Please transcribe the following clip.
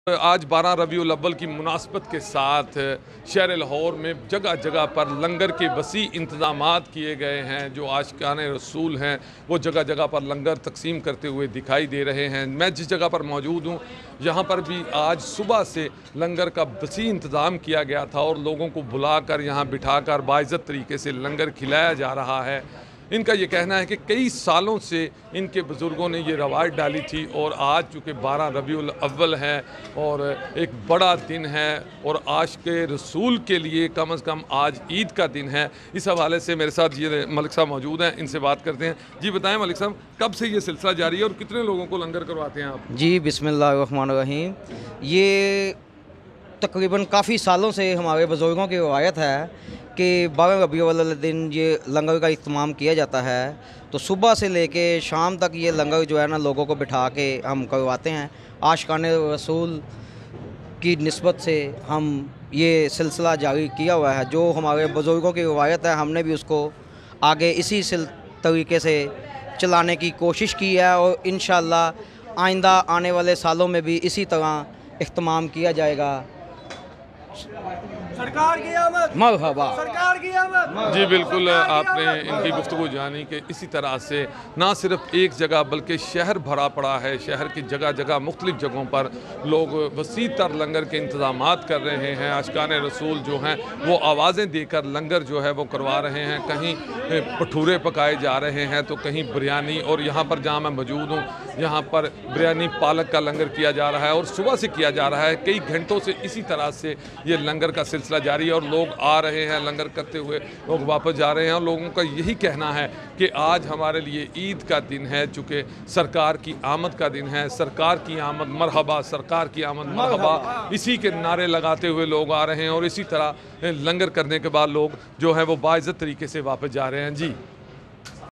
आज 12 रबीउल अव्वल की मुनासबत के साथ शहर लाहौर में जगह जगह पर लंगर के वसी इंतज़ामात किए गए हैं। जो आशिकाने रसूल हैं वो जगह जगह पर लंगर तकसीम करते हुए दिखाई दे रहे हैं। मैं जिस जगह पर मौजूद हूँ यहाँ पर भी आज सुबह से लंगर का वसी इंतज़ाम किया गया था और लोगों को बुलाकर यहाँ बिठाकर बाइज़्ज़त तरीके से लंगर खिलाया जा रहा है। इनका ये कहना है कि कई सालों से इनके बुज़ुर्गों ने ये रवायत डाली थी और आज चूँकि 12 रबीउल अव्वल है और एक बड़ा दिन है और आशिक़ रसूल के लिए कम से कम आज ईद का दिन है। इस हवाले से मेरे साथ ये मलिक साहब मौजूद हैं, इनसे बात करते हैं। जी बताएं मलिक साहब, कब से ये सिलसिला जारी है और कितने लोगों को लंगर करवाते हैं आप? जी बिस्मिल्लाहिर्रहमानिर्रहीम। ये तकरीबन काफ़ी सालों से हमारे बुज़ुर्गों की रवायत है कि 12 रबीउल अव्वल दिन ये लंगर का इस्तेमाल किया जाता है। तो सुबह से लेके शाम तक ये लंगर जो है ना लोगों को बिठा के हम करवाते हैं। आशिकाने रसूल की निस्बत से हम ये सिलसिला जारी किया हुआ है। जो हमारे बुज़ुर्गों की रवायत है हमने भी उसको आगे इसी तरीके से चलाने की कोशिश की है और इंशाअल्लाह आइंदा आने वाले सालों में भी इसी तरह इख्तिमाम किया जाएगा। सरकार की आमद, मरहबा। सरकार की आमद। जी बिल्कुल, आपने इनकी गुफ्तगू जानी कि इसी तरह से ना सिर्फ एक जगह बल्कि शहर भरा पड़ा है। शहर की जगह जगह मुख्तलिफ़ जगहों पर लोग वसी तर लंगर के इंतज़ामात कर रहे हैं। आशिकाने रसूल जो हैं वो आवाज़ें देकर लंगर जो है वो करवा रहे हैं। कहीं भटूरे पकाए जा रहे हैं तो कहीं बिरयानी, और यहाँ पर जहाँ मैं मौजूद हूँ यहाँ पर बिरयानी पालक का लंगर किया जा रहा है और सुबह से किया जा रहा है। कई घंटों से इसी तरह से ये लंगर का सिलसिला जारी है और लोग आ रहे हैं लंगर करते हुए, लोग वापस जा रहे हैं। और लोगों का यही कहना है कि आज हमारे लिए ईद का दिन है, चूँकि सरकार की आमद का दिन है। सरकार की आमद मरहबा, सरकार की आमद मरहबा, इसी के नारे लगाते हुए लोग आ रहे हैं और इसी तरह लंगर करने के बाद लोग जो है वो बाइज़्ज़त तरीके से वापस जा रहे हैं। जी।